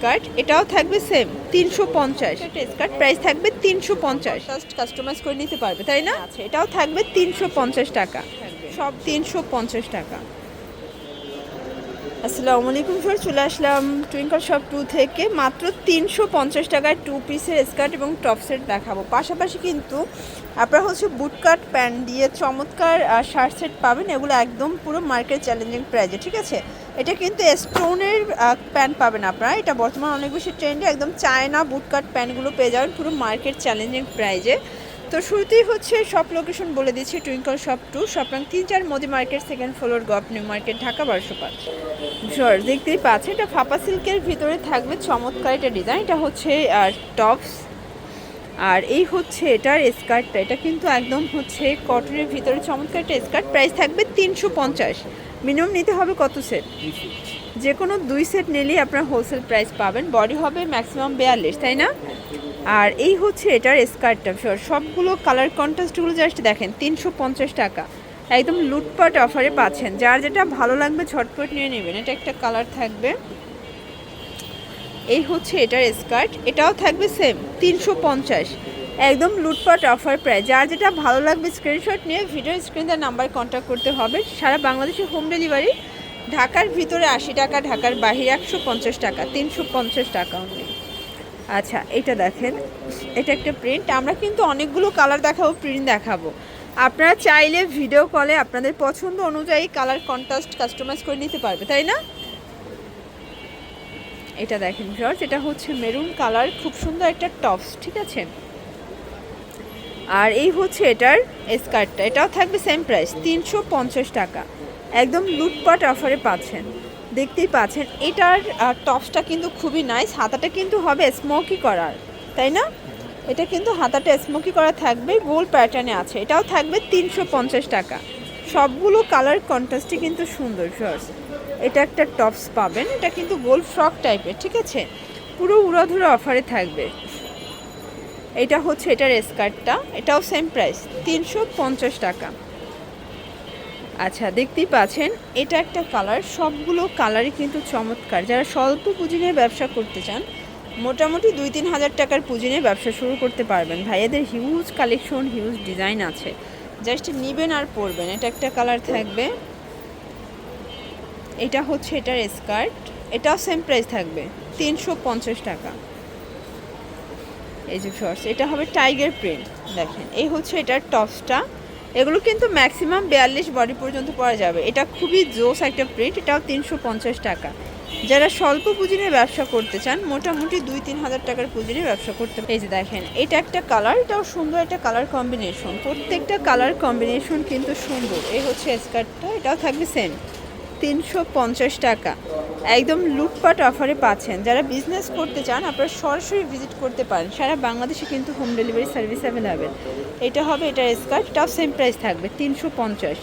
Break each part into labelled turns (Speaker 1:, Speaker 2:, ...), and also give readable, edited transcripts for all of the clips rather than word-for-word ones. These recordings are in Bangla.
Speaker 1: স্কার্ট এটাও থাকবে সেম 350। একটা স্কার্ট প্রাইস থাকবে 350, জাস্ট কাস্টমাইজ করে নিতে পারবে তাই না? আচ্ছা, এটাও থাকবে 350 টাকা, সব 350 টাকা। আসসালামু আলাইকুম স্যার, চলে আসলাম টুইঙ্কল শপ 2 থেকে। মাত্র 350 টাকায় 2 পিসের স্কার্ট এবং টপ সেট দেখাবো। পাশাপাশি কিন্তু আপনারা বুটকাট প্যান্ট দিয়ে চমৎকার শার্ট সেট পাবেন। এগুলো একদম পুরো মার্কেট চ্যালেঞ্জিং প্রাইজে, ঠিক আছে? এটা কিন্তু স্টোনের প্যান্ট পাবেন আপনারা। এটা বর্তমানে অনেক বেশি ট্রেন্ডে, একদম চায়না বুটকাট প্যান্টগুলো পেয়ে যাবেন পুরো মার্কেট চ্যালেঞ্জিং প্রাইজে। তো শুরুতেই শপ লোকেশন বলে দিচ্ছি, টুইঙ্কল শপ 2, শপ নং 3-4, মোদি মার্কেট, সেকেন্ড ফ্লোর, গপ নিউ মার্কেট, ঢাকা 1205। জর্জ দেখতেই পাচ্ছেন, এটা ফাপা সিল্কের ভিতরে থাকবে চমৎকার এটা ডিজাইন। এটা টপস, আর এই এটার স্কার্টটা। এটা কিন্তু একদম কটনের ভিতরে চমৎকার একটা স্কার্ট। প্রাইস থাকবে 350। মিনিমাম নিতে হবে কত সেট? যে কোনো 2 সেট নিলেই আপনার হোলসেল প্রাইস পাবেন। বডি হবে ম্যাক্সিমাম 42, তাই না? আর এই এটার স্কার্টটা। সবগুলো কালার কন্ট্রাস্টগুলো জাস্ট দেখেন, 350 টাকা একদম লুটপাট অফারে পাচ্ছেন। যার যেটা ভালো লাগবে ঝটপট নিয়ে নেবেন। এটা একটা কালার থাকবে। এই এটার স্কার্ট, এটাও থাকবে সেম 350, একদম লুটপাট অফার প্রাইস। যার যেটা ভালো লাগবে স্ক্রিনশট নিয়ে ভিডিও স্ক্রিনে নাম্বার কন্ট্যাক্ট করতে হবে। সারা বাংলাদেশে হোম ডেলিভারি। ঢাকার ভিতরে 80 টাকা, ঢাকার বাহিরে 150 টাকা, 350 টাকা অনলি। আচ্ছা, এটা দেখেন, এটা একটা প্রিন্ট। আমরা কিন্তু অনেকগুলো কালার দেখাবো, প্রিন্ট দেখাবো। আপনারা চাইলে ভিডিও কলে আপনাদের পছন্দ অনুযায়ী কালার কন্ট্রাস্ট কাস্টমাইজ করে নিতে পারবে, তাই না? এটা দেখেন ভিউয়ার্স, এটা মেরুন কালার, খুব সুন্দর একটা টপস, ঠিক আছে? আর এই এটার স্কার্টটা, এটাও থাকবে সেম প্রাইস 350 টাকা, একদম লুটপাট অফারে পাচ্ছেন। দেখতেই পাচ্ছেন এটার টপসটা কিন্তু খুবই নাইস। হাতাটা কিন্তু হবে স্মোকি করার, তাই না? এটা কিন্তু হাতাটা স্মোকি করা থাকবে, গোল প্যাটার্নে আছে। এটাও থাকবে 350 টাকা। সবগুলো কালার কন্ট্রাস্টই কিন্তু সুন্দর ভিউয়ার্স। এটা একটা টপস পাবেন, এটা কিন্তু গোল ফ্রক টাইপের, ঠিক আছে? পুরো উড়াধুরা অফারে থাকবে। এটা এটার স্কার্টটা, এটাও সেম প্রাইস 350 টাকা। আচ্ছা, দেখতেই পাচ্ছেন এটা একটা কালার। সবগুলো কালারই কিন্তু চমৎকার। যারা স্বল্প পুঁজি নিয়ে ব্যবসা করতে চান, মোটামুটি 2-3 হাজার টাকার পুঁজি নিয়ে ব্যবসা শুরু করতে পারবেন। ভাইয়াদের হিউজ কালেকশন, হিউজ ডিজাইন আছে, জাস্ট নিবেন আর পরবেন। এটা একটা কালার থাকবে। এটা এটার স্কার্ট, এটাও সেম প্রাইস থাকবে 350 টাকা। এই যে শর্টস, এটা হবে টাইগার প্রিন্ট। দেখেন, এই এটার টপসটা। এগুলো কিন্তু ম্যাক্সিমাম 42 বডি পর্যন্ত পরা যাবে। এটা খুবই জোস একটা প্রিন্ট, এটাও 350 টাকা। যারা স্বল্প পুঁজি নিয়ে ব্যবসা করতে চান, মোটামুটি 2-3 হাজার টাকার পুঁজি নিয়ে ব্যবসা করতে। এই যে দেখেন, এটা একটা কালার, এটাও সুন্দর একটা কালার কম্বিনেশন। প্রত্যেকটা কালার কম্বিনেশন কিন্তু সুন্দর। এই স্কার্টটা, এটাও থাকবে সেম 350 টাকা, একদম লুটপাট অফারে পাচ্ছেন। যারা বিজনেস করতে চান আপনারা সরাসরি ভিজিট করতে পারেন। সারা বাংলাদেশে কিন্তু হোম ডেলিভারি সার্ভিস অ্যাভেলেবেল। এটা হবে এটার স্কার্ট, এটাও সেম প্রাইস থাকবে 350।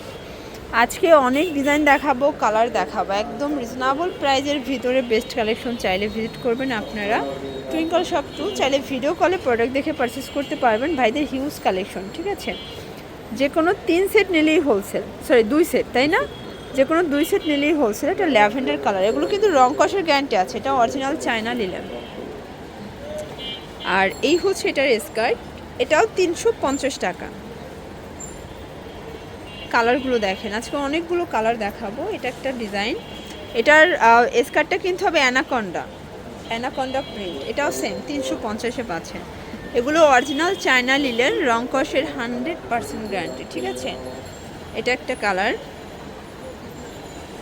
Speaker 1: আজকে অনেক ডিজাইন দেখাবো, কালার দেখাবো, একদম রিজনেবল প্রাইজের ভিতরে বেস্ট কালেকশন। চাইলে ভিজিট করবেন আপনারা টুইঙ্কল শপ 2। চাইলে ভিডিও কলে প্রোডাক্ট দেখে পারচেস করতে পারবেন। ভাইদের হিউজ কালেকশন, ঠিক আছে? যে কোনো 3 সেট নিলেই হোলসেল, 2 সেট, তাই না? যে কোনো 2 সেট নিলেই হোলসেল। এটা ল্যাভেন্ডার কালার। এগুলো কিন্তু রং কষের গ্যারান্টি আছে। এটা অরিজিনাল চায়না লিলেন। আর এই এটার স্কার্ট, এটাও 350 টাকা। কালারগুলো দেখেন, আজকে অনেকগুলো কালার দেখাবো। এটা একটা ডিজাইন। এটার স্কার্টটা কিন্তু হবে অ্যানাকন্ডা প্রিন্ট। এটাও সেম 350-এ পাচ্ছেন। এগুলো অরিজিনাল চায়না লিলেন, রং কষের 100% গ্যারান্টি, ঠিক আছে? এটা একটা কালার।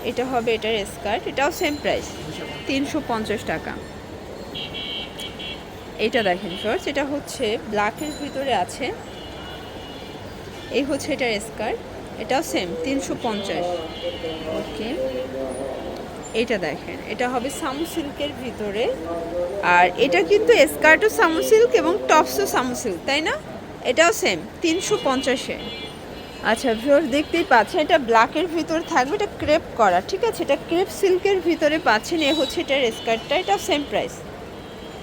Speaker 1: এটা হবে এটার স্কার্ট, এটাও সেম প্রাইস 350 টাকা। এটা দেখেন শর্টস, এটা ব্ল্যাকের ভিতরে আছে। এই এটার স্কার্ট, এটাও সেম 350। ওকে, এটা দেখেন, এটা হবে সামু সিল্কের ভিতরে। আর এটা কিন্তু স্কার্টও সামু সিল্ক এবং টপসও সামু সিল্ক, তাই না? এটাও সেম 350-এ। আচ্ছা ভিউয়ার্স, দেখতেই পাচ্ছেন এটা ব্ল্যাকের ভিতর থাকবে। এটা ক্রেপ করা, ঠিক আছে? এটা ক্রেপ সিল্কের ভিতরে পাচ্ছেন। এ এটার স্কার্টটা, এটা সেম প্রাইস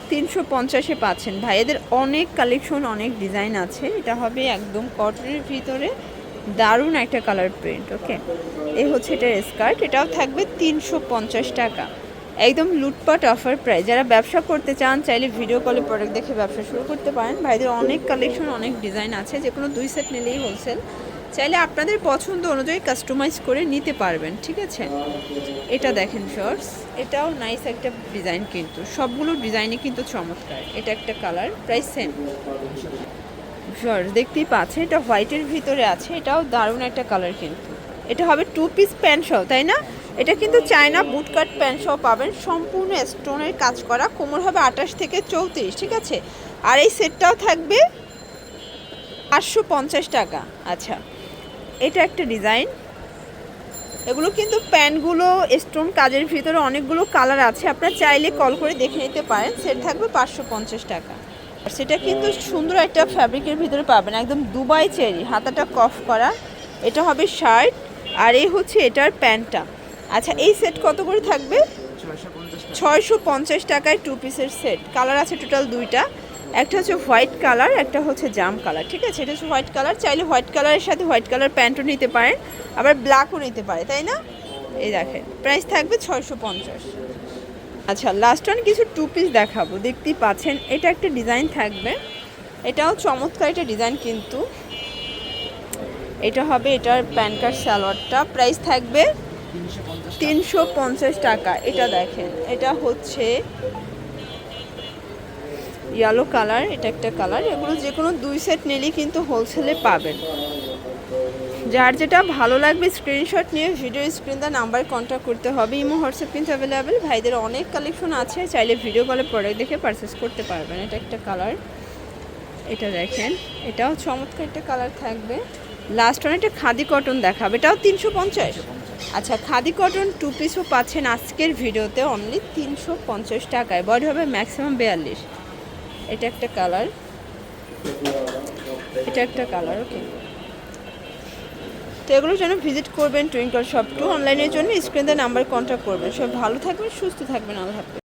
Speaker 1: 350-এ পাচ্ছেন। ভাইয়াদের অনেক কালেকশন, অনেক ডিজাইন আছে। এটা হবে একদম কটনের ভিতরে, দারুণ একটা কালার প্রিন্ট। ওকে, এই এটার স্কার্ট, এটাও থাকবে 350 টাকা, একদম লুটপাট অফার প্রাইস। যারা ব্যবসা করতে চান চাইলে ভিডিও কলে প্রোডাক্ট দেখে ব্যবসা শুরু করতে পারেন। ভাইদের অনেক কালেকশন, অনেক ডিজাইন আছে, যে কোনো 2 সেট নিলেই হোলসেল। চাইলে আপনাদের পছন্দ অনুযায়ী কাস্টমাইজ করে নিতে পারবেন, ঠিক আছে। এটা দেখেন শর্টস, এটাও নাইস একটা ডিজাইন, কিন্তু সবগুলো ডিজাইনই কিন্তু চমৎকার। এটা একটা কালার, প্রাইস সেম। শর্টস দেখতেই পাচ্ছেন, এটা হোয়াইটের ভিতরে আছে, এটাও দারুণ একটা কালার। কিন্তু এটা হবে 2 পিস প্যান্ট সহ, তাই না? এটা কিন্তু চায়না বুটকাট প্যান্ট সহ পাবেন, সম্পূর্ণ স্টোনের কাজ করা। কোমর হবে 28 থেকে 34, ঠিক আছে। আর এই সেটটাও থাকবে 850 টাকা। আচ্ছা, এটা একটা ডিজাইন। এগুলো কিন্তু প্যান্টগুলো স্টোন কাজের ভিতরে অনেকগুলো কালার আছে, আপনারা চাইলে কল করে দেখে নিতে পারেন। সেট থাকবে 550 টাকা। আর সেটা কিন্তু সুন্দর একটা ফ্যাব্রিকের ভিতরে পাবেন, একদম দুবাই চেরি, হাতাটা কফ করা। এটা হবে শার্ট, আর এই হচ্ছে এটার প্যান্টটা। আচ্ছা, এই সেট কত করে থাকবে? 650 টাকায় 2 পিসের সেট। কালার আছে টোটাল 2টা, একটা হচ্ছে হোয়াইট কালার, একটা হচ্ছে জাম কালার, ঠিক আছে। এটা হচ্ছে হোয়াইট কালার, চাইলে হোয়াইট কালারের সাথে হোয়াইট কালার প্যান্টও নিতে পারেন, আবার ব্ল্যাকও নিতে পারে, তাই না? এই দেখেন, প্রাইস থাকবে 650। আচ্ছা, লাস্ট ওয়ান কিছু 2 পিস দেখাবো, দেখতেই পাচ্ছেন। এটা একটা ডিজাইন থাকবে, এটাও চমৎকার একটা ডিজাইন কিন্তু। এটা হবে এটার প্যান্ট কাট সালোয়ারটা, প্রাইস থাকবে 350 টাকা। এটা দেখেন, এটা হচ্ছে ইয়েলো কালার, এটা একটা কালার। এগুলো যে কোনো 2 সেট নিলেই কিন্তু হোলসেলে পাবেন। যার যেটা ভালো লাগবে স্ক্রিনশট নিয়ে video screen the number contact করতে হবে। ইমো হোয়াটসঅ্যাপ কিন্তু অ্যাভেলেবেল। ভাইদের অনেক কালেকশন আছে, চাইলে ভিডিও কলে প্রোডাক্ট দেখে পারচেস করতে পারবেন। এটা একটা কালার, এটা দেখেন, এটাও চমৎকার একটা কালার থাকবে। লাস্ট ওয়ান একটা খাদি কটন দেখাবে, এটাও 350। আচ্ছা, খাদি কটন 2 পিসও পাচ্ছেন আজকের ভিডিওতে অনলি 350 টাকায়। বডি হবে ম্যাক্সিমাম 42। এটা একটা কালার, এটা একটা কালার। ওকে, তো এগুলোর জন্য ভিজিট করবেন টুইঙ্কল শপ 2। অনলাইনের জন্য স্ক্রিনে নাম্বার কন্ট্যাক্ট করবেন। সব ভালো থাকবেন, সুস্থ থাকবেন, আল্লাহ হাফেজ।